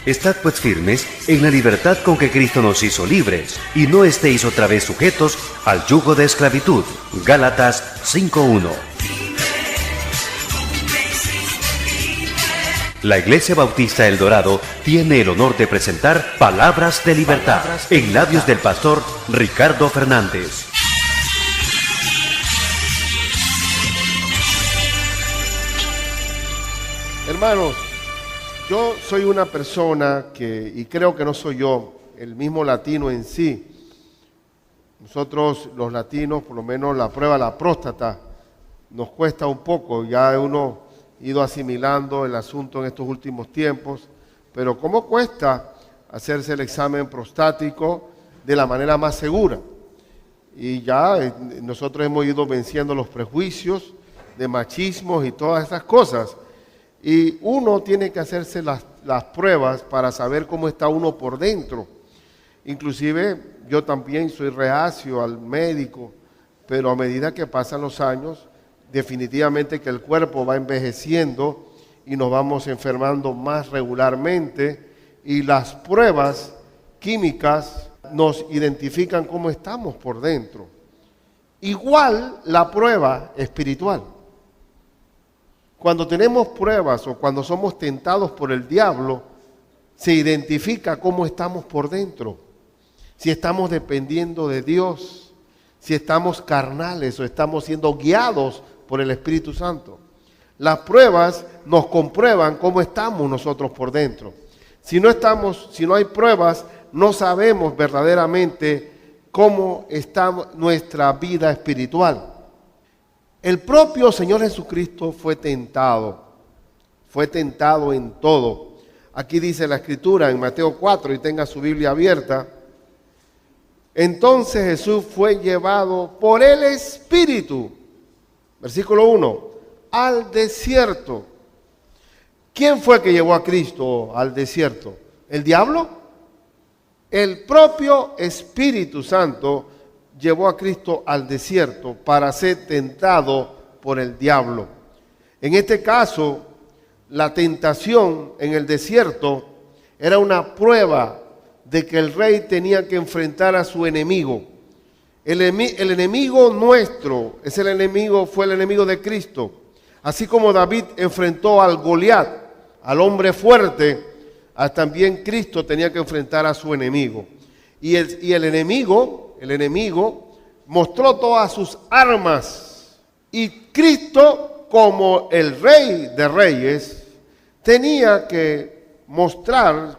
Estad pues firmes en la libertad con que Cristo nos hizo libres, y no estéis otra vez sujetos al yugo de esclavitud. Gálatas 5:1. La Iglesia Bautista El Dorado tiene el honor de presentar Palabras de Libertad en labios del pastor Ricardo Fernández. Hermanos, yo soy una persona y creo que no soy yo, el mismo latino en sí. Nosotros los latinos, por lo menos la prueba de la próstata, nos cuesta un poco, ya uno ha ido asimilando el asunto en estos últimos tiempos, pero ¿cómo cuesta hacerse el examen prostático de la manera más segura? Y ya nosotros hemos ido venciendo los prejuicios de machismos y todas esas cosas. Y uno tiene que hacerse las pruebas para saber cómo está uno por dentro. Inclusive yo también soy reacio al médico, pero a medida que pasan los años, definitivamente que el cuerpo va envejeciendo y nos vamos enfermando más regularmente, y las pruebas químicas nos identifican cómo estamos por dentro. Igual la prueba espiritual. Cuando tenemos pruebas o cuando somos tentados por el diablo, se identifica cómo estamos por dentro. Si estamos dependiendo de Dios, si estamos carnales o estamos siendo guiados por el Espíritu Santo. Las pruebas nos comprueban cómo estamos nosotros por dentro. Si no hay pruebas, no sabemos verdaderamente cómo está nuestra vida espiritual. El propio Señor Jesucristo fue tentado en todo. Aquí dice la Escritura en Mateo 4, y tenga su Biblia abierta. Entonces Jesús fue llevado por el Espíritu, versículo 1, al desierto. ¿Quién fue que llevó a Cristo al desierto? ¿El diablo? El propio Espíritu Santo llevó a Cristo al desierto para ser tentado por el diablo. En este caso, la tentación en el desierto era una prueba de que el rey tenía que enfrentar a su enemigo. El enemigo nuestro fue el enemigo de Cristo. Así como David enfrentó al Goliat, al hombre fuerte, también Cristo tenía que enfrentar a su enemigo. Y el enemigo mostró todas sus armas, y Cristo, como el Rey de Reyes, tenía que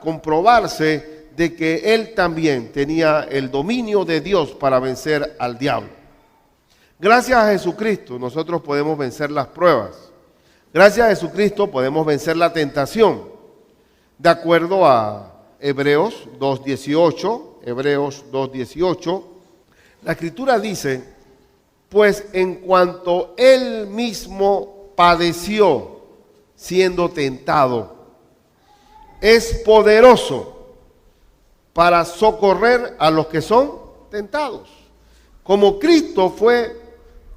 comprobarse de que Él también tenía el dominio de Dios para vencer al diablo. Gracias a Jesucristo nosotros podemos vencer las pruebas. Gracias a Jesucristo podemos vencer la tentación. De acuerdo a Hebreos 2:18, la Escritura dice, pues en cuanto Él mismo padeció siendo tentado, es poderoso para socorrer a los que son tentados. Como Cristo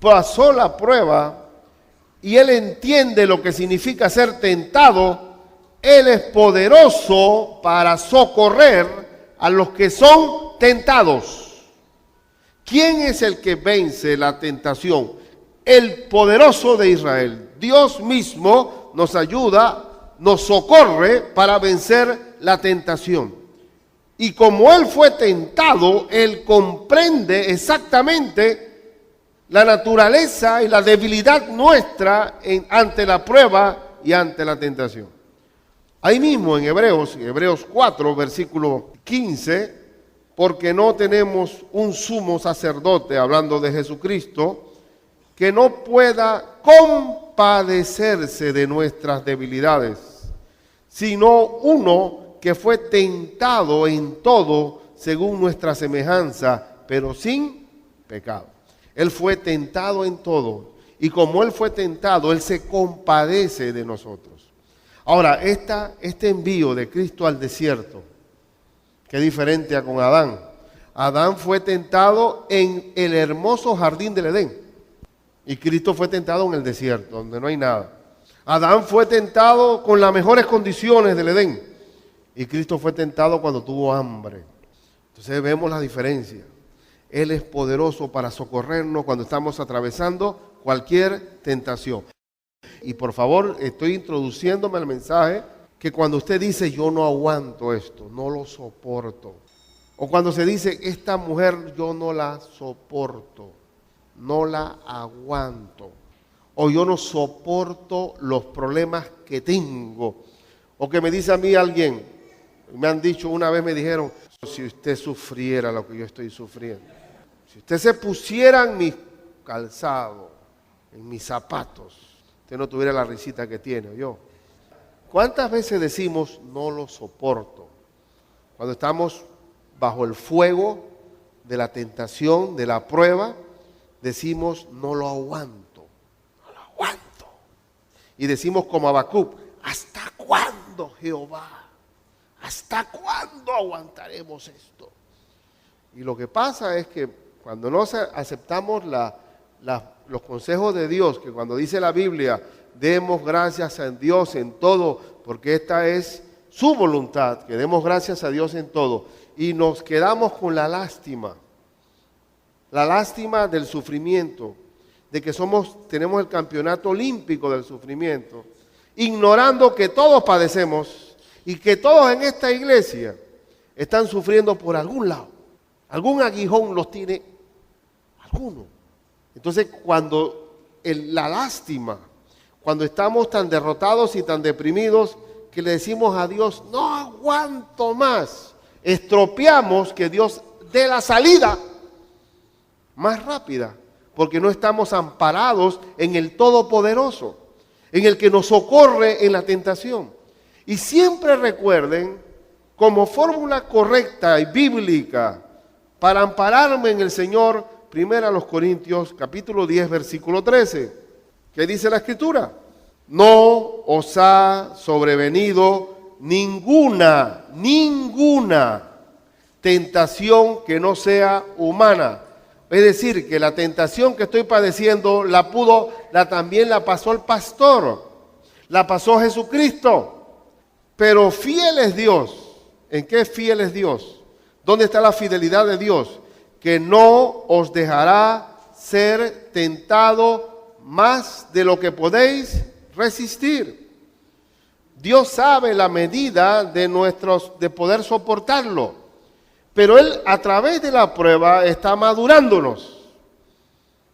pasó la prueba y Él entiende lo que significa ser tentado, Él es poderoso para socorrer a los que son tentados. ¿Quién es el que vence la tentación? El poderoso de Israel. Dios mismo nos ayuda, nos socorre para vencer la tentación. Y como Él fue tentado, Él comprende exactamente la naturaleza y la debilidad nuestra ante la prueba y ante la tentación. Ahí mismo en Hebreos 4, versículo 15, porque no tenemos un sumo sacerdote, hablando de Jesucristo, que no pueda compadecerse de nuestras debilidades, sino uno que fue tentado en todo según nuestra semejanza, pero sin pecado. Él fue tentado en todo, y como Él fue tentado, Él se compadece de nosotros. Ahora, este envío de Cristo al desierto, que es diferente a con Adán. Adán fue tentado en el hermoso jardín del Edén, y Cristo fue tentado en el desierto, donde no hay nada. Adán fue tentado con las mejores condiciones del Edén, Y Cristo fue tentado cuando tuvo hambre. Entonces vemos la diferencia. Él es poderoso para socorrernos cuando estamos atravesando cualquier tentación. Y por favor, estoy introduciéndome al mensaje que cuando usted dice yo no aguanto esto, no lo soporto. O cuando se dice esta mujer yo no la soporto, no la aguanto. O yo no soporto los problemas que tengo. O que me dice a mí alguien, me han dicho, una vez me dijeron, si usted sufriera lo que yo estoy sufriendo, si usted se pusiera en mis calzados, en mis zapatos, usted no tuviera la risita que tiene, yo. ¿Cuántas veces decimos no lo soporto? Cuando estamos bajo el fuego de la tentación, de la prueba, decimos no lo aguanto, no lo aguanto. Y decimos como Habacuc, ¿hasta cuándo, Jehová? ¿Hasta cuándo aguantaremos esto? Y lo que pasa es que cuando no aceptamos los consejos de Dios, que cuando dice la Biblia, demos gracias a Dios en todo, porque esta es su voluntad, que demos gracias a Dios en todo, y nos quedamos con la lástima del sufrimiento, de que tenemos el campeonato olímpico del sufrimiento, ignorando que todos padecemos y que todos en esta iglesia están sufriendo por algún lado. Algún aguijón los tiene alguno. Entonces, cuando la lástima, cuando estamos tan derrotados y tan deprimidos, que le decimos a Dios, no aguanto más, estropeamos que Dios dé la salida más rápida, porque no estamos amparados en el Todopoderoso, en el que nos socorre en la tentación. Y siempre recuerden, como fórmula correcta y bíblica para ampararme en el Señor, 1 Corintios capítulo 10, versículo 13. ¿Qué dice la Escritura? No os ha sobrevenido ninguna tentación que no sea humana. Es decir, que la tentación que estoy padeciendo también la pasó el pastor, la pasó Jesucristo. Pero fiel es Dios. ¿En qué fiel es Dios? ¿Dónde está la fidelidad de Dios? Que no os dejará ser tentado más de lo que podéis resistir. Dios sabe la medida de poder soportarlo. Pero Él a través de la prueba está madurándonos.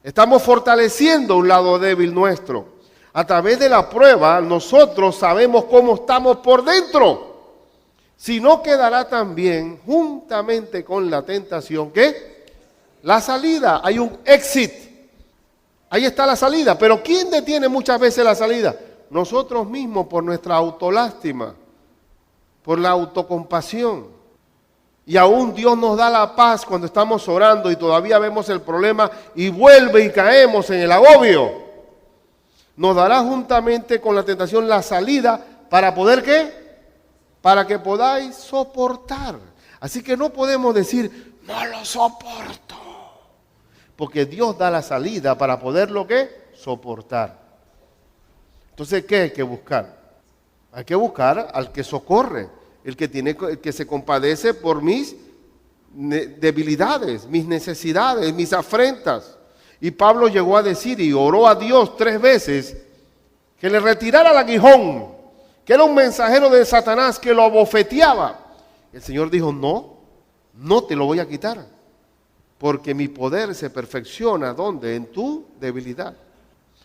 Estamos fortaleciendo un lado débil nuestro. A través de la prueba nosotros sabemos cómo estamos por dentro. Si no quedará también juntamente con la tentación, ¿qué? La salida, hay un exit. Ahí está la salida. Pero ¿quién detiene muchas veces la salida? Nosotros mismos por nuestra autolástima, por la autocompasión. Y aún Dios nos da la paz cuando estamos orando y todavía vemos el problema y vuelve y caemos en el agobio. Nos dará juntamente con la tentación la salida para poder ¿qué? Para que podáis soportar. Así que no podemos decir, no lo soporto. Porque Dios da la salida para poderlo ¿qué? Soportar. Entonces, ¿qué hay que buscar? Hay que buscar al que socorre, el que se compadece por mis debilidades, mis necesidades, mis afrentas. Y Pablo llegó a decir y oró a Dios 3 veces que le retirara el aguijón, que era un mensajero de Satanás que lo abofeteaba. El Señor dijo, no te lo voy a quitar, porque mi poder se perfecciona, ¿dónde? En tu debilidad.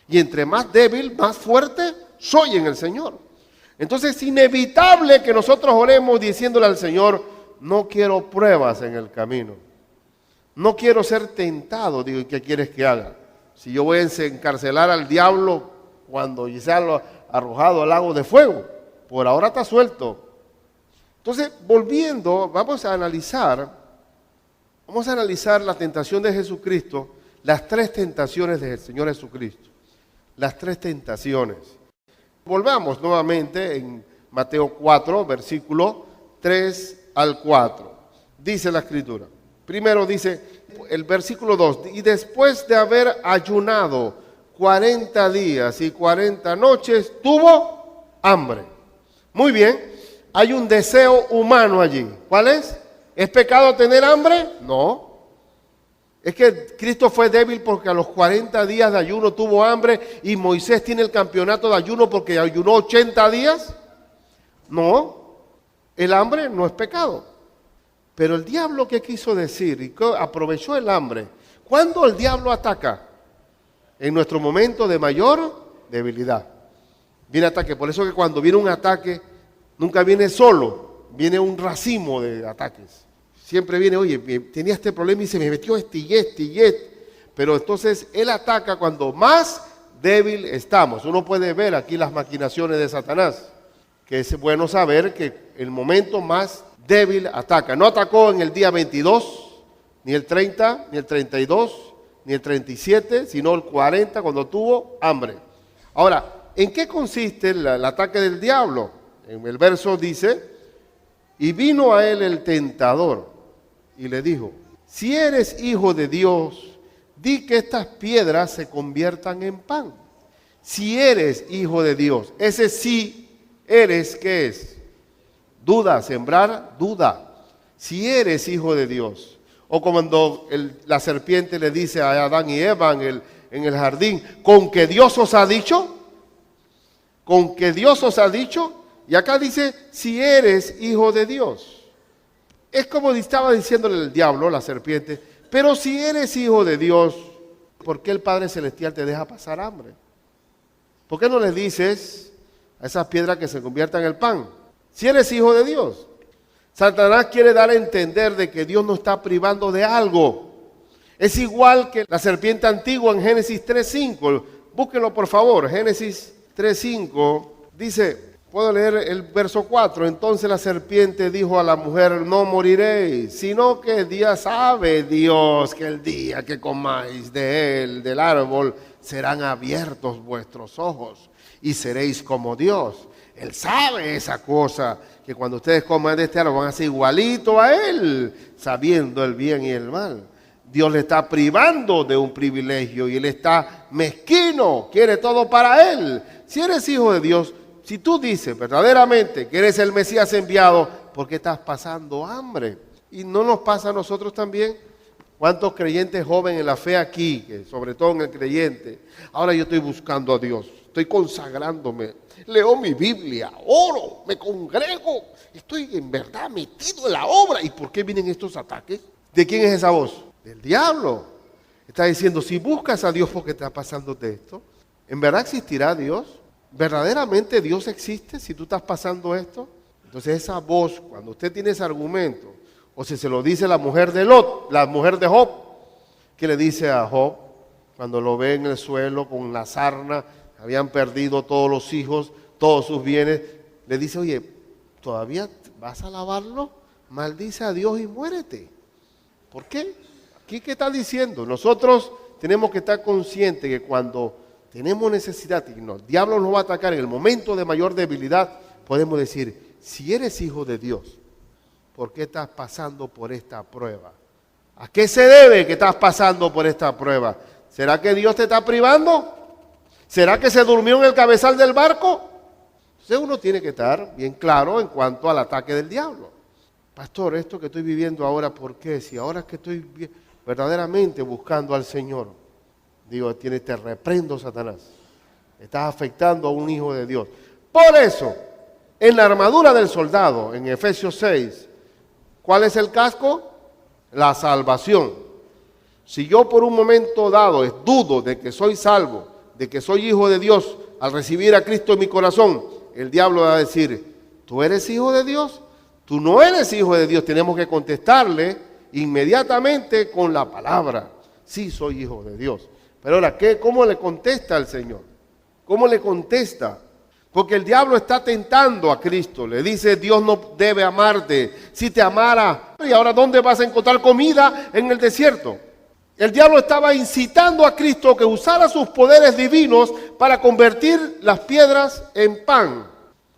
Y entre más débil, más fuerte soy en el Señor. Entonces es inevitable que nosotros oremos diciéndole al Señor, no quiero pruebas en el camino. No quiero ser tentado. Digo, ¿qué quieres que haga? Si yo voy a encarcelar al diablo cuando ya lo arrojado al lago de fuego, por ahora está suelto. Entonces, volviendo, vamos a analizar la tentación de Jesucristo, las 3 tentaciones del Señor Jesucristo. Las 3 tentaciones. Volvamos nuevamente en Mateo 4, versículo 3 al 4. Dice la Escritura. Primero dice el versículo 2, y después de haber ayunado 40 días y 40 noches, tuvo hambre. Muy bien, hay un deseo humano allí. ¿Cuál es? ¿Es pecado tener hambre? No. Es que Cristo fue débil porque a los 40 días de ayuno tuvo hambre y Moisés tiene el campeonato de ayuno porque ayunó 80 días. No, el hambre no es pecado. Pero el diablo, ¿qué quiso decir? Y aprovechó el hambre. ¿Cuándo el diablo ataca? En nuestro momento de mayor debilidad. Viene ataque. Por eso que cuando viene un ataque, nunca viene solo, viene un racimo de ataques. Siempre viene, oye, tenía este problema y se me metió este y este. Pero entonces él ataca cuando más débil estamos. Uno puede ver aquí las maquinaciones de Satanás, que es bueno saber que el momento más débil ataca. No atacó en el día 22, ni el 30, ni el 32, ni el 37, sino el 40 cuando tuvo hambre. Ahora, ¿en qué consiste el ataque del diablo? En el verso dice, y vino a él el tentador y le dijo, si eres hijo de Dios, di que estas piedras se conviertan en pan. Si eres hijo de Dios, ese sí eres, ¿qué es? Duda, sembrar duda. Si eres hijo de Dios. O cuando la serpiente le dice a Adán y Eva en el jardín, ¿con que Dios os ha dicho? ¿Con que Dios os ha dicho? Y acá dice, si eres hijo de Dios. Es como estaba diciéndole el diablo, la serpiente, pero si eres hijo de Dios, ¿por qué el Padre Celestial te deja pasar hambre? ¿Por qué no le dices a esas piedras que se conviertan en el pan? Si eres hijo de Dios. Satanás quiere dar a entender de que Dios nos está privando de algo. Es igual que la serpiente antigua en Génesis 3:5. Búsquenlo por favor, Génesis 3:5. Dice, puedo leer el verso 4. Entonces la serpiente dijo a la mujer, no moriréis, sino que Dios sabe Dios que el día que comáis de él, del árbol, serán abiertos vuestros ojos y seréis como Dios. Él sabe esa cosa, que cuando ustedes coman de este árbol van a ser igualito a él, sabiendo el bien y el mal. Dios le está privando de un privilegio y él está mezquino, quiere todo para él. Si eres hijo de Dios, si tú dices verdaderamente que eres el Mesías enviado, ¿por qué estás pasando hambre? ¿Y no nos pasa a nosotros también? ¿Cuántos creyentes jóvenes en la fe aquí, que sobre todo en el creyente? Ahora yo estoy buscando a Dios, estoy consagrándome, leo mi Biblia, oro, me congrego, estoy en verdad metido en la obra. ¿Y por qué vienen estos ataques? ¿De quién es esa voz? Del diablo. Está diciendo, si buscas a Dios, ¿por qué está pasándote esto? ¿En verdad existirá Dios? ¿Verdaderamente Dios existe si tú estás pasando esto? Entonces esa voz, cuando usted tiene ese argumento, o si se lo dice la mujer de Lot, la mujer de Job, ¿qué le dice a Job? Cuando lo ve en el suelo con la sarna, habían perdido todos los hijos, todos sus bienes, le dice, oye, ¿todavía vas a alabarlo? Maldice a Dios y muérete. ¿Por qué? Aquí, ¿qué está diciendo? Nosotros tenemos que estar conscientes que cuando tenemos necesidad y el diablo nos va a atacar en el momento de mayor debilidad, podemos decir, si eres hijo de Dios, ¿por qué estás pasando por esta prueba? ¿A qué se debe que estás pasando por esta prueba? ¿Será que Dios te está privando? ¿Será que se durmió en el cabezal del barco? Entonces uno tiene que estar bien claro en cuanto al ataque del diablo. Pastor, esto que estoy viviendo ahora, ¿por qué? Si ahora es que estoy verdaderamente buscando al Señor, digo, te reprendo, Satanás. Estás afectando a un hijo de Dios. Por eso, en la armadura del soldado, en Efesios 6, ¿cuál es el casco? La salvación. Si yo por un momento dado dudo de que soy salvo, de que soy hijo de Dios, al recibir a Cristo en mi corazón, el diablo va a decir, ¿tú eres hijo de Dios? Tú no eres hijo de Dios. Tenemos que contestarle inmediatamente con la palabra. Sí, soy hijo de Dios. Pero ahora, ¿cómo le contesta al Señor? ¿Cómo le contesta? Porque el diablo está tentando a Cristo. Le dice, Dios no debe amarte. Si te amara, ¿y ahora dónde vas a encontrar comida en el desierto? El diablo estaba incitando a Cristo que usara sus poderes divinos para convertir las piedras en pan.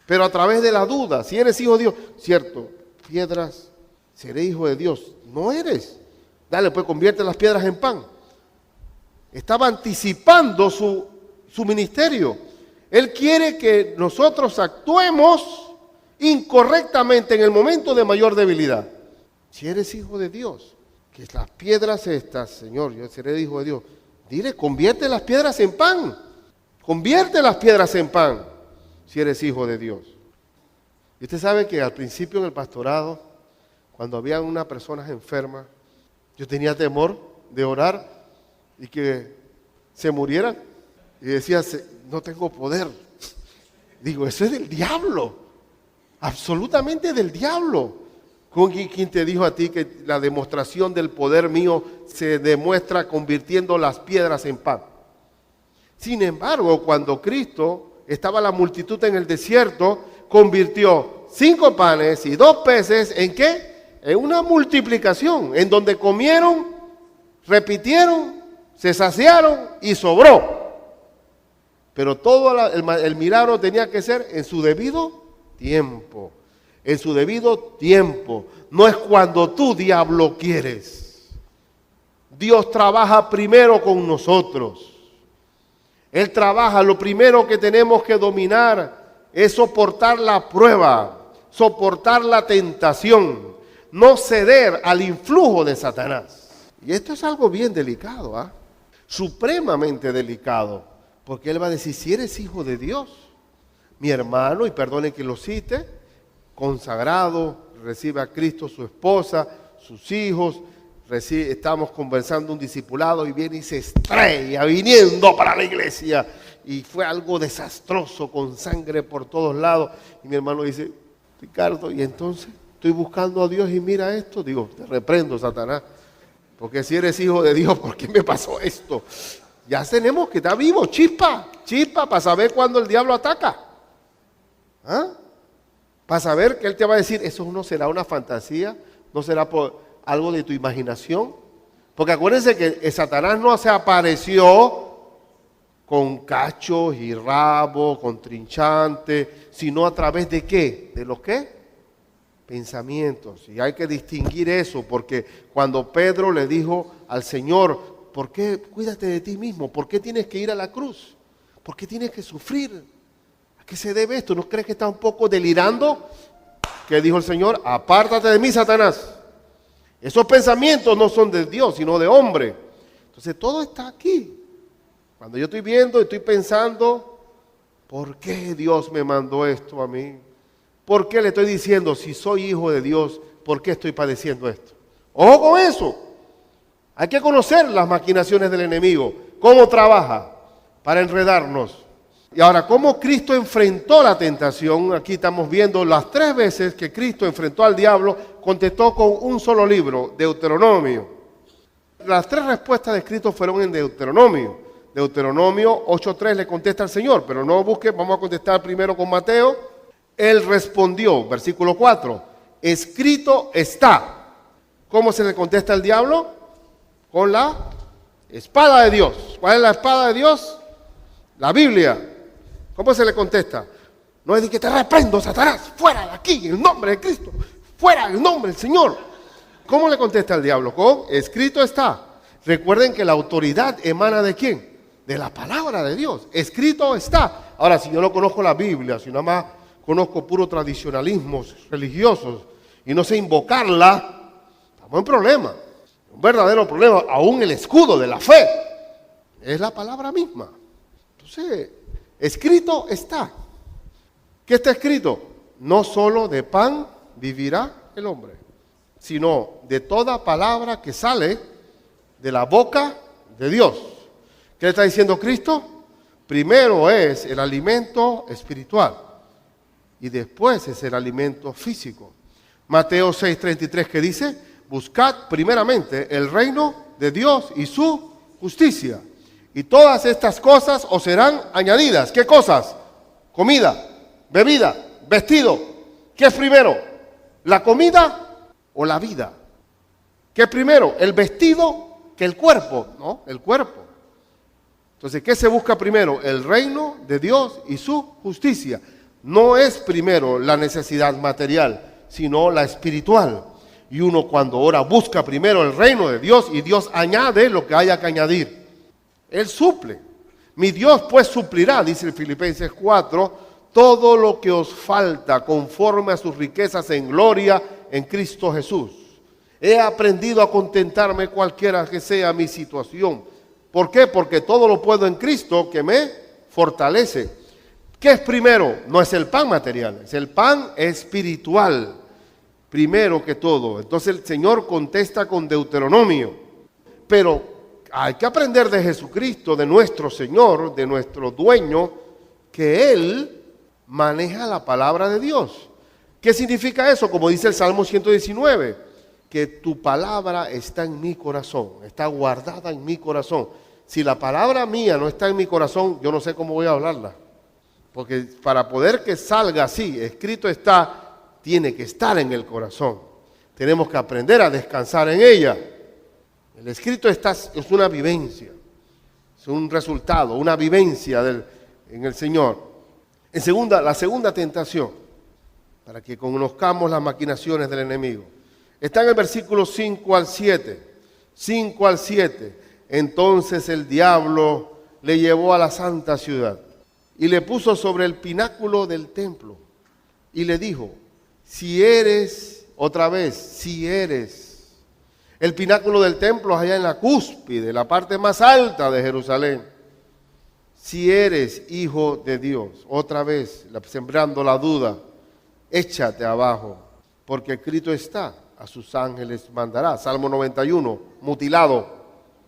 Pero a través de la duda, si eres hijo de Dios, cierto, piedras, seré hijo de Dios. No eres. Dale, pues convierte las piedras en pan. Estaba anticipando su ministerio. Él quiere que nosotros actuemos incorrectamente en el momento de mayor debilidad. Si eres hijo de Dios, que las piedras estas, Señor, yo seré hijo de Dios, dile, convierte las piedras en pan. Convierte las piedras en pan, si eres hijo de Dios. Y usted sabe que al principio en el pastorado, cuando había una persona enferma, yo tenía temor de orar y que se murieran. Y decía, no tengo poder. Digo, eso es del diablo. Absolutamente del diablo. ¿Quién te dijo a ti que la demostración del poder mío se demuestra convirtiendo las piedras en pan? Sin embargo, cuando Cristo estaba la multitud en el desierto, convirtió 5 panes y 2 peces, ¿en qué? En una multiplicación, en donde comieron, repitieron, se saciaron y sobró. Pero todo el milagro tenía que ser en su debido tiempo. En su debido tiempo. No es cuando tú, diablo, quieres. Dios trabaja primero con nosotros. Él trabaja, lo primero que tenemos que dominar es soportar la prueba, soportar la tentación, no ceder al influjo de Satanás. Y esto es algo bien delicado, ¿ah? Supremamente delicado, porque él va a decir, si eres hijo de Dios, mi hermano, y perdone que lo cite, consagrado, recibe a Cristo, su esposa, sus hijos, estamos conversando un discipulado y viene y se estrella viniendo para la iglesia y fue algo desastroso con sangre por todos lados y mi hermano dice, Ricardo, y entonces estoy buscando a Dios y mira esto, digo, te reprendo, Satanás, porque si eres hijo de Dios, ¿por qué me pasó esto? Ya tenemos que estar vivos, chispa para saber cuándo el diablo ataca, ¿ah? Para saber que él te va a decir, eso no será una fantasía, no será por algo de tu imaginación. Porque acuérdense que Satanás no se apareció con cachos y rabos, con trinchante, sino a través de ¿qué? ¿De los qué? Pensamientos. Y hay que distinguir eso, porque cuando Pedro le dijo al Señor, ¿por qué cuídate de ti mismo? ¿Por qué tienes que ir a la cruz? ¿Por qué tienes que sufrir? ¿A qué se debe esto? ¿No crees que está un poco delirando? ¿Qué dijo el Señor? Apártate de mí, Satanás. Esos pensamientos no son de Dios, sino de hombre. Entonces todo está aquí. Cuando yo estoy viendo, estoy pensando, ¿por qué Dios me mandó esto a mí? ¿Por qué le estoy diciendo, si soy hijo de Dios, por qué estoy padeciendo esto? Ojo con eso. Hay que conocer las maquinaciones del enemigo, cómo trabaja para enredarnos. Y ahora, ¿cómo Cristo enfrentó la tentación? Aquí estamos viendo las 3 veces que Cristo enfrentó al diablo, contestó con un solo libro, Deuteronomio. Las 3 respuestas de Cristo fueron en Deuteronomio. Deuteronomio 8:3 le contesta al Señor, pero no busque, vamos a contestar primero con Mateo. Él respondió, versículo 4, escrito está. ¿Cómo se le contesta al diablo? Con la espada de Dios. ¿Cuál es la espada de Dios? La Biblia. ¿Cómo se le contesta? No es de que te reprendo, Satanás, fuera de aquí, en el nombre de Cristo, fuera en el nombre del Señor. ¿Cómo le contesta el diablo? Con escrito está. Recuerden que la autoridad emana ¿de quién? De la palabra de Dios. Escrito está. Ahora, si yo no conozco la Biblia, si nada más conozco puro tradicionalismos religiosos y no sé invocarla, estamos en problema. Un verdadero problema. Aún el escudo de la fe es la palabra misma. Entonces, escrito está. ¿Qué está escrito? No solo de pan vivirá el hombre, sino de toda palabra que sale de la boca de Dios. ¿Qué está diciendo Cristo? Primero es el alimento espiritual y después es el alimento físico. Mateo 6:33 que dice, buscad primeramente el reino de Dios y su justicia. Y todas estas cosas os serán añadidas. ¿Qué cosas? Comida, bebida, vestido. ¿Qué es primero? ¿La comida o la vida? ¿Qué es primero? ¿El vestido que el cuerpo? No, el cuerpo. Entonces, ¿qué se busca primero? El reino de Dios y su justicia. No es primero la necesidad material, sino la espiritual. Y uno cuando ora busca primero el reino de Dios y Dios añade lo que haya que añadir. Él suple. Mi Dios pues suplirá, dice en Filipenses 4, todo lo que os falta conforme a sus riquezas en gloria en Cristo Jesús. He aprendido a contentarme cualquiera que sea mi situación. ¿Por qué? Porque todo lo puedo en Cristo que me fortalece. ¿Qué es primero? No es el pan material, es el pan espiritual. Primero que todo. Entonces el Señor contesta con Deuteronomio. Pero hay que aprender de Jesucristo, de nuestro Señor, de nuestro dueño, que Él maneja la palabra de Dios. ¿Qué significa eso? Como dice el Salmo 119, que tu palabra está en mi corazón, está guardada en mi corazón. Si la palabra mía no está en mi corazón, yo no sé cómo voy a hablarla. Porque para poder que salga así, escrito está, tiene que estar en el corazón. Tenemos que aprender a descansar en ella. El escrito está, es una vivencia, es un resultado, una vivencia en el Señor. La segunda tentación, para que conozcamos las maquinaciones del enemigo, está en el versículo 5 al 7. 5 al 7. Entonces el diablo le llevó a la santa ciudad y le puso sobre el pináculo del templo y le dijo, si eres, otra vez, si eres. El pináculo del templo es allá en la cúspide, la parte más alta de Jerusalén. Si eres hijo de Dios, otra vez, sembrando la duda, échate abajo, porque escrito está, a sus ángeles mandará. Salmo 91, mutilado,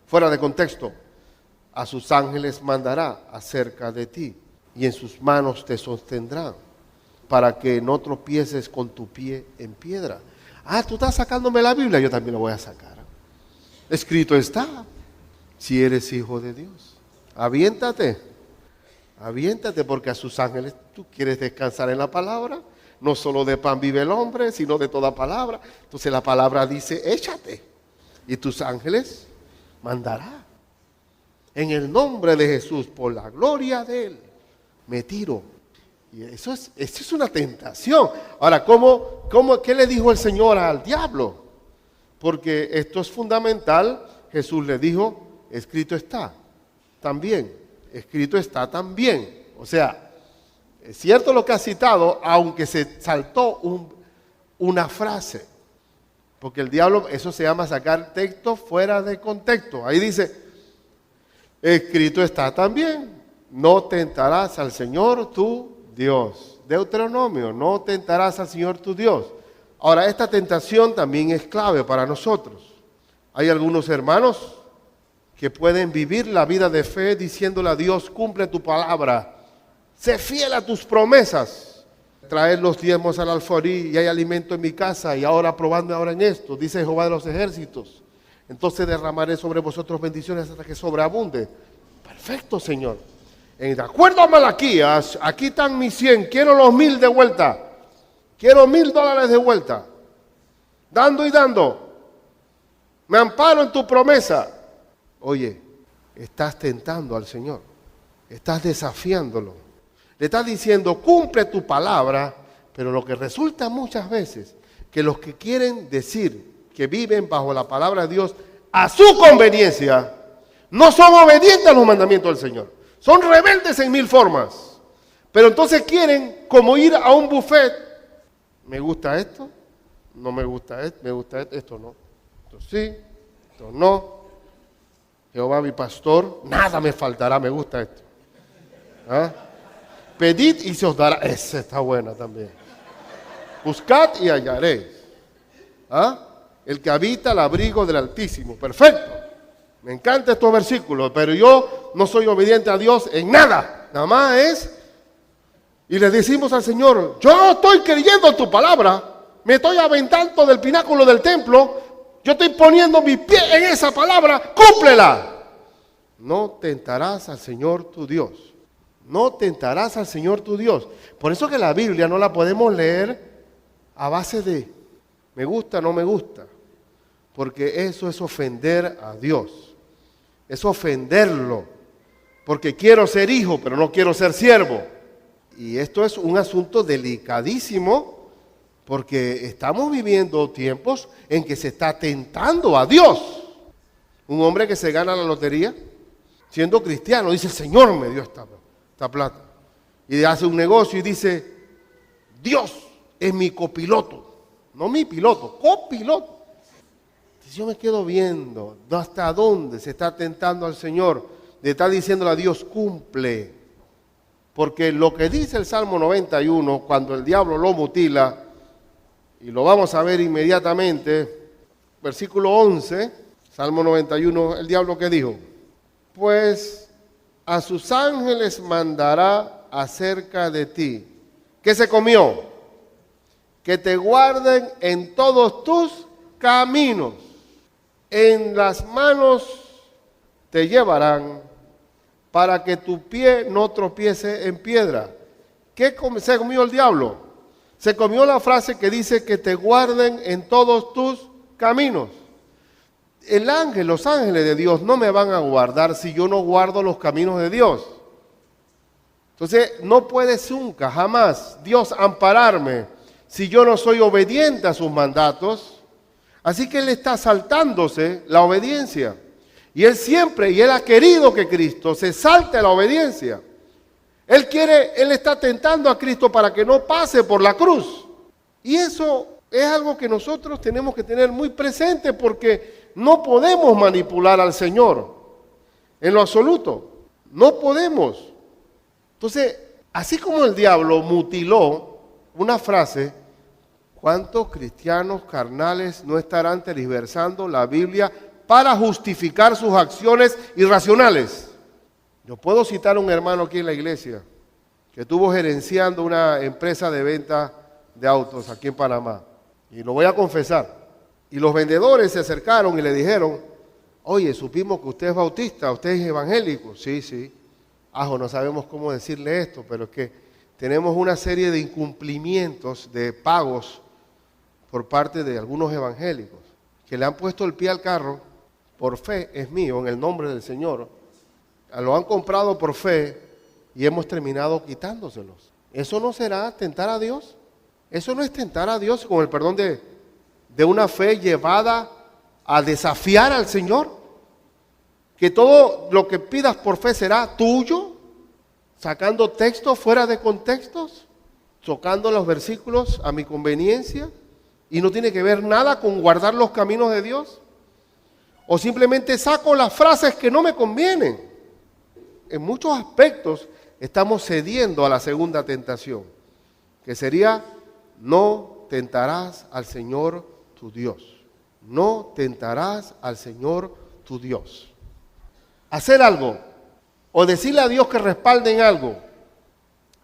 fuera de contexto. A sus ángeles mandará acerca de ti, y en sus manos te sostendrán, para que no tropieces con tu pie en piedra. Ah, tú estás sacándome la Biblia, yo también la voy a sacar. Escrito está, si eres hijo de Dios. Aviéntate, porque a sus ángeles, tú quieres descansar en la palabra. No solo de pan vive el hombre, sino de toda palabra. Entonces la palabra dice, échate. Y tus ángeles mandará. En el nombre de Jesús, por la gloria de Él, me tiro. Y eso es una tentación. Ahora, ¿qué le dijo el Señor al diablo? Porque esto es fundamental. Jesús le dijo, escrito está también. Escrito está también. O sea, es cierto lo que ha citado, aunque se saltó una frase. Porque el diablo, eso se llama sacar texto fuera de contexto. Ahí dice, escrito está también, no tentarás al Señor tu Dios. Deuteronomio, no tentarás al Señor tu Dios. Ahora, esta tentación también es clave para nosotros. Hay algunos hermanos que pueden vivir la vida de fe diciéndole a Dios, cumple tu palabra. Sé fiel a tus promesas. Traer los diezmos al alfolí y hay alimento en mi casa y ahora probadme ahora en esto, dice Jehová de los ejércitos. Entonces derramaré sobre vosotros bendiciones hasta que sobreabunde. Perfecto, Señor. De acuerdo a Malaquías, aquí están mis 100, quiero los 1000 de vuelta. Quiero $1000 de vuelta. Dando y dando. Me amparo en tu promesa. Oye, estás tentando al Señor. Estás desafiándolo. Le estás diciendo, cumple tu palabra, pero lo que resulta muchas veces, que los que quieren decir que viven bajo la palabra de Dios a su conveniencia, no son obedientes a los mandamientos del Señor. Son rebeldes en 1000 formas. Pero entonces quieren como ir a un buffet. ¿Me gusta esto? No me gusta esto. ¿Me gusta esto? Esto no. Esto sí. Esto no. Jehová mi pastor, nada me faltará. Me gusta esto. ¿Ah? Pedid y se os dará. Esa está buena también. Buscad y hallaréis. ¿Ah? El que habita al abrigo del Altísimo. Perfecto. Me encantan estos versículos, pero yo no soy obediente a Dios en nada. Nada más es, y le decimos al Señor, yo no estoy creyendo en tu palabra, me estoy aventando del pináculo del templo, yo estoy poniendo mi pie en esa palabra, cúmplela. No tentarás al Señor tu Dios. No tentarás al Señor tu Dios. Por eso que la Biblia no la podemos leer a base de me gusta, no me gusta. Porque eso es ofender a Dios. Es ofenderlo. Porque quiero ser hijo, pero no quiero ser siervo. Y esto es un asunto delicadísimo, porque estamos viviendo tiempos en que se está tentando a Dios. Un hombre que se gana la lotería, siendo cristiano, dice, el Señor me dio esta plata. y hace un negocio y dice, Dios es mi copiloto, no mi piloto, copiloto. Yo me quedo viendo hasta dónde se está tentando al Señor, de estar diciéndole a Dios, cumple. Porque lo que dice el Salmo 91, cuando el diablo lo mutila, y lo vamos a ver inmediatamente, versículo 11, Salmo 91, el diablo que dijo, pues a sus ángeles mandará acerca de ti. ¿Qué se comió? Que te guarden en todos tus caminos. En las manos te llevarán para que tu pie no tropiece en piedra. ¿Qué se comió el diablo? Se comió la frase que dice que te guarden en todos tus caminos. Los ángeles de Dios no me van a guardar si yo no guardo los caminos de Dios. Entonces no puede nunca, jamás Dios ampararme si yo no soy obediente a sus mandatos. Así que Él está saltándose la obediencia. Y Él ha querido que Cristo se salte la obediencia. Él está tentando a Cristo para que no pase por la cruz. Y eso es algo que nosotros tenemos que tener muy presente porque no podemos manipular al Señor en lo absoluto. No podemos. Entonces, así como el diablo mutiló una frase, ¿cuántos cristianos carnales no estarán tergiversando la Biblia para justificar sus acciones irracionales? Yo puedo citar a un hermano aquí en la iglesia que estuvo gerenciando una empresa de venta de autos aquí en Panamá. Y lo voy a confesar. Y los vendedores se acercaron y le dijeron, oye, supimos que usted es bautista, usted es evangélico. Sí. No sabemos cómo decirle esto, pero es que tenemos una serie de incumplimientos de pagos por parte de algunos evangélicos que le han puesto el pie al carro por fe, es mío, en el nombre del Señor. Lo han comprado por fe y hemos terminado quitándoselos. ¿Eso no será tentar a Dios? ¿Eso no es tentar a Dios con el perdón de una fe llevada a desafiar al Señor? Que todo lo que pidas por fe será tuyo, sacando textos fuera de contextos, tocando los versículos a mi conveniencia, y no tiene que ver nada con guardar los caminos de Dios. O simplemente saco las frases que no me convienen. En muchos aspectos estamos cediendo a la segunda tentación, que sería, no tentarás al Señor tu Dios. No tentarás al Señor tu Dios. Hacer algo o decirle a Dios que respalden algo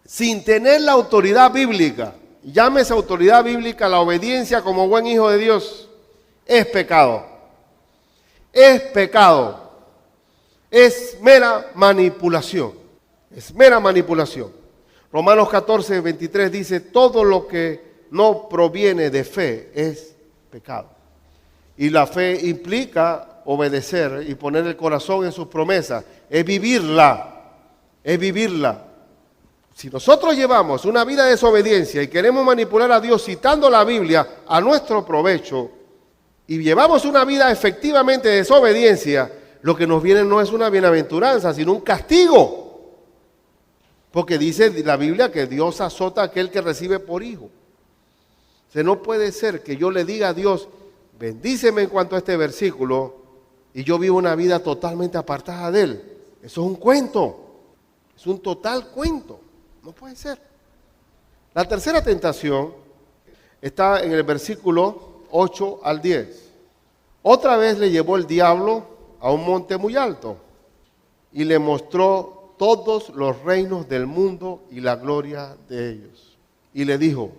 sin tener la autoridad bíblica, llámese autoridad bíblica la obediencia como buen hijo de Dios, es pecado. Es pecado. Es mera manipulación. Es mera manipulación. Romanos 14, 23 dice, todo lo que no proviene de fe es pecado. Y la fe implica obedecer y poner el corazón en sus promesas. Es vivirla. Es vivirla. Si nosotros llevamos una vida de desobediencia y queremos manipular a Dios citando la Biblia a nuestro provecho y llevamos una vida efectivamente de desobediencia, lo que nos viene no es una bienaventuranza, sino un castigo. Porque dice la Biblia que Dios azota a aquel que recibe por hijo. O sea, no puede ser que yo le diga a Dios, bendíceme en cuanto a este versículo, y yo vivo una vida totalmente apartada de Él. Eso es un cuento. Es un total cuento. No puede ser. La tercera tentación está en el versículo 8 al 10. Otra vez le llevó el diablo a un monte muy alto y le mostró todos los reinos del mundo y la gloria de ellos. Y le dijo,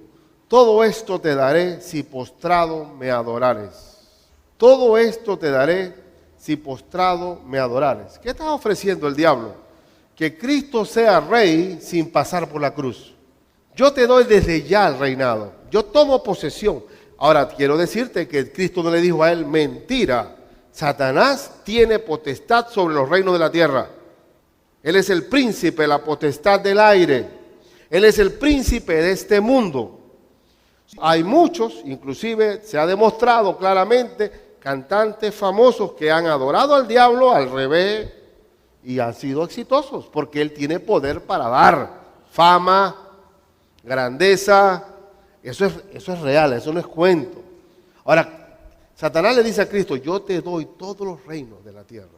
todo esto te daré si postrado me adorares. Todo esto te daré si postrado me adorares. ¿Qué está ofreciendo el diablo? Que Cristo sea rey sin pasar por la cruz. Yo te doy desde ya el reinado. Yo tomo posesión. Ahora, quiero decirte que Cristo no le dijo a él, mentira. Satanás tiene potestad sobre los reinos de la tierra. Él es el príncipe, la potestad del aire. Él es el príncipe de este mundo. Hay muchos, inclusive se ha demostrado claramente, cantantes famosos que han adorado al diablo al revés y han sido exitosos porque él tiene poder para dar fama, grandeza. Eso es real, eso no es cuento. Ahora, Satanás le dice a Cristo, yo te doy todos los reinos de la tierra.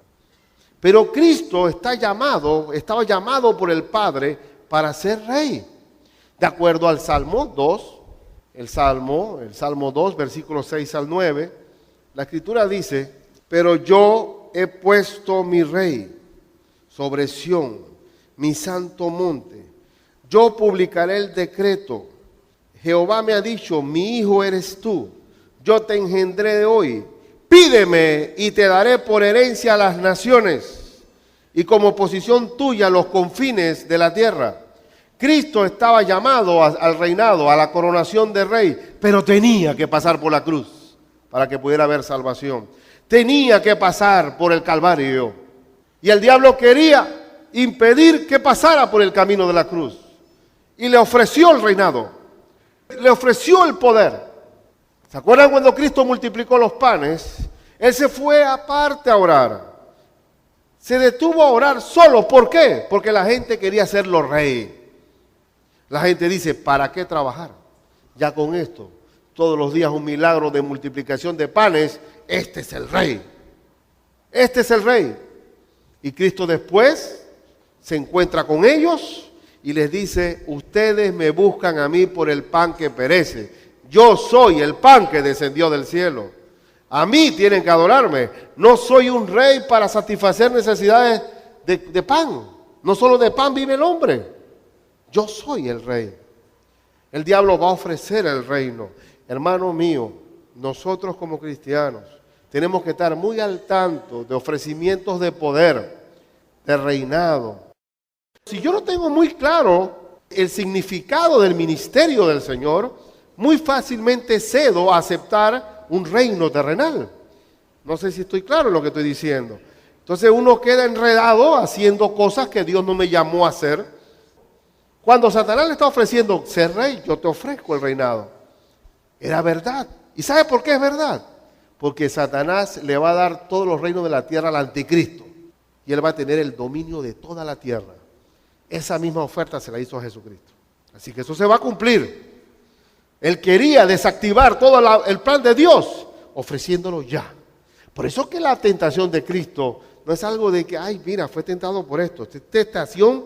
Pero Cristo estaba llamado por el Padre para ser rey. De acuerdo al Salmo 2, el Salmo 2, versículos 6 al 9, la Escritura dice, pero yo he puesto mi rey sobre Sión, mi santo monte. Yo publicaré el decreto. Jehová me ha dicho, mi hijo eres tú. Yo te engendré hoy. Pídeme y te daré por herencia a las naciones y como posesión tuya los confines de la tierra. Cristo estaba llamado al reinado, a la coronación de rey, pero tenía que pasar por la cruz para que pudiera haber salvación. Tenía que pasar por el Calvario. Y el diablo quería impedir que pasara por el camino de la cruz. Y le ofreció el reinado, le ofreció el poder. ¿Se acuerdan cuando Cristo multiplicó los panes? Él se fue aparte a orar. Se detuvo a orar solo. ¿Por qué? Porque la gente quería hacerlo rey. La gente dice, ¿para qué trabajar? Ya con esto, todos los días un milagro de multiplicación de panes, este es el rey. Este es el rey. Y Cristo después se encuentra con ellos y les dice, ustedes me buscan a mí por el pan que perece. Yo soy el pan que descendió del cielo. A mí tienen que adorarme. No soy un rey para satisfacer necesidades de pan. No solo de pan vive el hombre. Yo soy el rey. El diablo va a ofrecer el reino. Hermano mío, nosotros como cristianos tenemos que estar muy al tanto de ofrecimientos de poder, de reinado. Si yo no tengo muy claro el significado del ministerio del Señor, muy fácilmente cedo a aceptar un reino terrenal. No sé si estoy claro en lo que estoy diciendo. Entonces uno queda enredado haciendo cosas que Dios no me llamó a hacer. Cuando Satanás le está ofreciendo ser rey, yo te ofrezco el reinado. Era verdad. ¿Y sabe por qué es verdad? Porque Satanás le va a dar todos los reinos de la tierra al anticristo. Y él va a tener el dominio de toda la tierra. Esa misma oferta se la hizo a Jesucristo. Así que eso se va a cumplir. Él quería desactivar todo el plan de Dios, ofreciéndolo ya. Por eso que la tentación de Cristo no es algo de que, ay, mira, fue tentado por esto. Esta tentación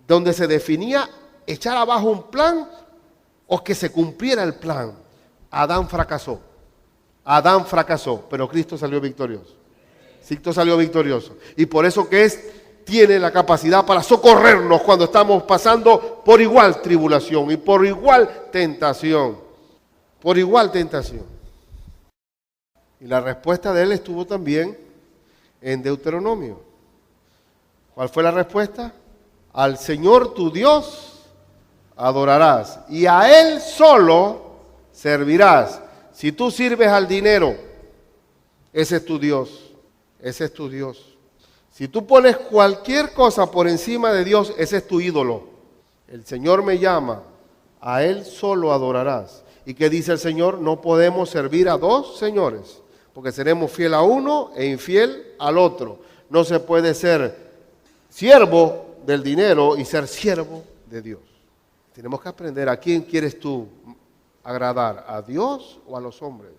donde se definía echar abajo un plan o que se cumpliera el plan. Adán fracasó, pero Cristo salió victorioso. Cristo salió victorioso. Y por eso que tiene la capacidad para socorrernos cuando estamos pasando por igual tribulación y por igual tentación. Por igual tentación. Y la respuesta de él estuvo también en Deuteronomio. ¿Cuál fue la respuesta? Al Señor tu Dios adorarás y a Él solo servirás. Si tú sirves al dinero, ese es tu Dios, ese es tu Dios. Si tú pones cualquier cosa por encima de Dios, ese es tu ídolo. El Señor me llama, a Él solo adorarás. ¿Y qué dice el Señor? No podemos servir a dos señores, porque seremos fiel a uno e infiel al otro. No se puede ser siervo del dinero y ser siervo de Dios. Tenemos que aprender a quién quieres tú agradar, ¿a Dios o a los hombres?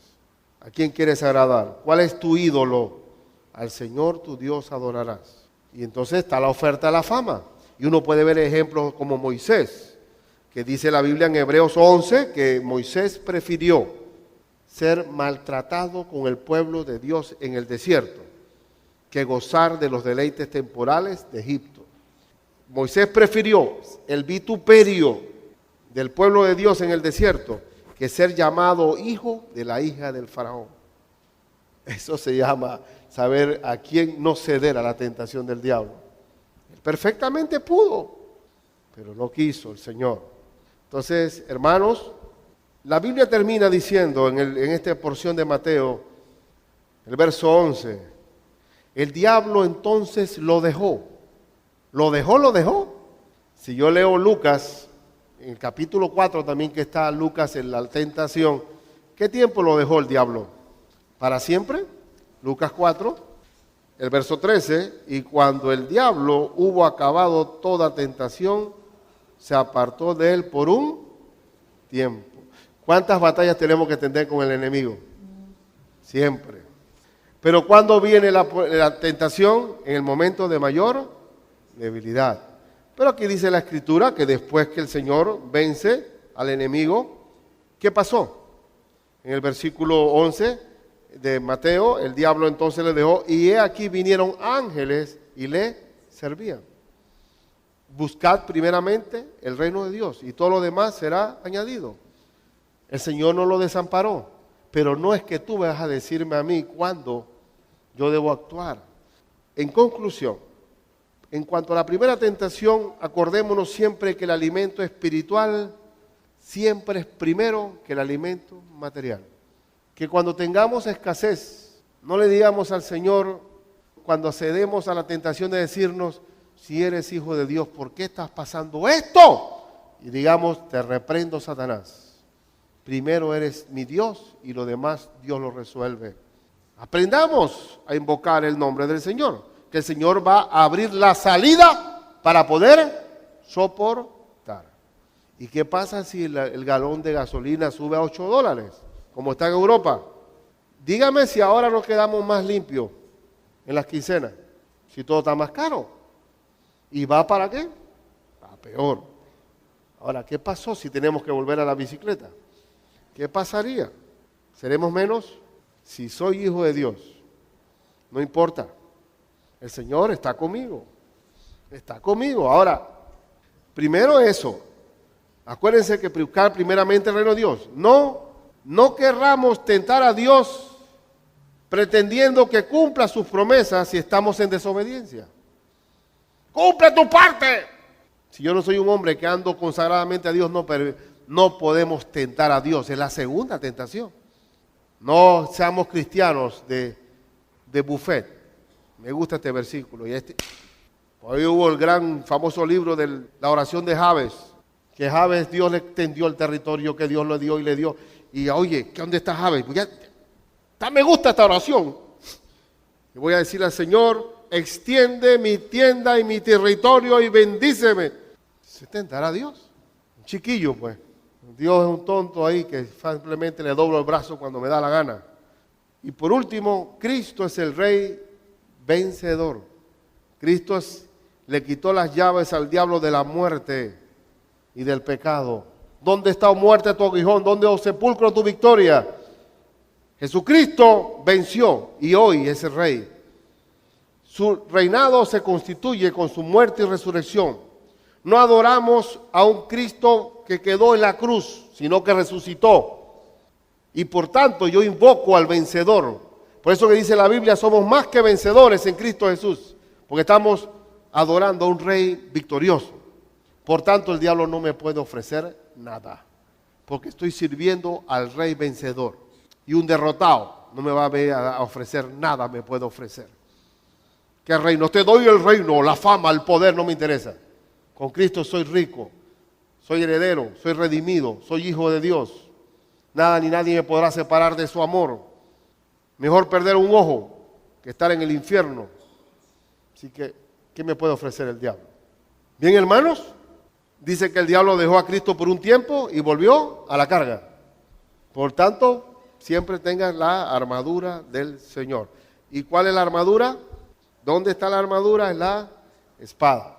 ¿A quién quieres agradar? ¿Cuál es tu ídolo? Al Señor tu Dios adorarás. Y entonces está la oferta de la fama. Y uno puede ver ejemplos como Moisés, que dice la Biblia en Hebreos 11 que Moisés prefirió ser maltratado con el pueblo de Dios en el desierto que gozar de los deleites temporales de Egipto. Moisés prefirió el vituperio del pueblo de Dios en el desierto que ser llamado hijo de la hija del faraón. Eso se llama saber a quién no ceder a la tentación del diablo. Él perfectamente pudo, pero no quiso el Señor. Entonces, hermanos, la Biblia termina diciendo en esta porción de Mateo, el verso 11, el diablo entonces lo dejó. ¿Lo dejó? Si yo leo Lucas, en el capítulo 4 también que está Lucas en la tentación, ¿qué tiempo lo dejó el diablo? ¿Para siempre? Lucas 4, el verso 13, y cuando el diablo hubo acabado toda tentación, se apartó de él por un tiempo. ¿Cuántas batallas tenemos que tener con el enemigo? Siempre. Pero ¿cuándo viene la tentación? En el momento de mayor debilidad. Pero aquí dice la Escritura que después que el Señor vence al enemigo, ¿qué pasó? En el versículo 11 de Mateo, el diablo entonces le dejó, y he aquí vinieron ángeles y le servían. Buscad primeramente el reino de Dios y todo lo demás será añadido. El Señor no lo desamparó, pero no es que tú vas a decirme a mí cuándo yo debo actuar. En conclusión, en cuanto a la primera tentación, acordémonos siempre que el alimento espiritual siempre es primero que el alimento material. Que cuando tengamos escasez, no le digamos al Señor, cuando cedemos a la tentación de decirnos, si eres hijo de Dios, ¿por qué estás pasando esto? Y digamos, te reprendo, Satanás. Primero eres mi Dios y lo demás Dios lo resuelve. Aprendamos a invocar el nombre del Señor, que el Señor va a abrir la salida para poder soportar. ¿Y qué pasa si el galón de gasolina sube a $8, como está en Europa? Dígame si ahora nos quedamos más limpios en las quincenas, si todo está más caro. ¿Y va para qué? A peor. Ahora, ¿qué pasó si tenemos que volver a la bicicleta? ¿Qué pasaría? ¿Seremos menos? Si soy hijo de Dios, no importa. El Señor está conmigo. Está conmigo. Ahora, primero eso. Acuérdense que buscar primeramente el reino de Dios. No querramos tentar a Dios pretendiendo que cumpla sus promesas si estamos en desobediencia. ¡Cumple tu parte! Si yo no soy un hombre que ando consagradamente a Dios, no podemos tentar a Dios. Es la segunda tentación. No seamos cristianos de buffet. Me gusta este versículo. Hoy hubo el gran famoso libro de la oración de Jabes. Que Jabes, Dios le extendió el territorio que Dios le dio y le dio. Y oye, ¿dónde está Jabes? Pues me gusta esta oración. Y voy a decirle al Señor, extiende mi tienda y mi territorio y bendíceme. Se tentará a Dios. Un chiquillo, pues. Dios es un tonto ahí que simplemente le doblo el brazo cuando me da la gana. Y por último, Cristo es el Rey vencedor. Cristo le quitó las llaves al diablo de la muerte y del pecado. ¿Dónde está, oh muerte, tu aguijón? ¿Dónde, oh sepulcro, tu victoria? Jesucristo venció y hoy es el Rey. Su reinado se constituye con su muerte y resurrección. No adoramos a un Cristo que quedó en la cruz, sino que resucitó. Y por tanto yo invoco al vencedor. Por eso que dice la Biblia, somos más que vencedores en Cristo Jesús. Porque estamos adorando a un Rey victorioso. Por tanto el diablo no me puede ofrecer nada. Porque estoy sirviendo al Rey vencedor. Y un derrotado no me va a ofrecer nada, me puede ofrecer. ¿Qué reino? Te doy el reino, la fama, el poder, no me interesa. Con Cristo soy rico, soy heredero, soy redimido, soy hijo de Dios. Nada ni nadie me podrá separar de su amor. Mejor perder un ojo que estar en el infierno. Así que, ¿qué me puede ofrecer el diablo? Bien, hermanos, dice que el diablo dejó a Cristo por un tiempo y volvió a la carga. Por tanto, siempre tengan la armadura del Señor. ¿Y cuál es la armadura? ¿Dónde está la armadura? Es la espada.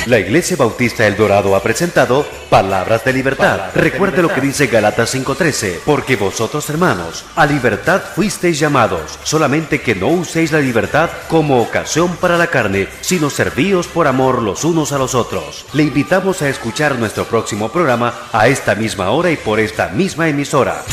La Iglesia Bautista El Dorado ha presentado Palabras de Libertad. Recuerde lo que dice Gálatas 5:13, porque vosotros, hermanos, a libertad fuisteis llamados, solamente que no uséis la libertad como ocasión para la carne, sino servíos por amor los unos a los otros. Le invitamos a escuchar nuestro próximo programa a esta misma hora y por esta misma emisora.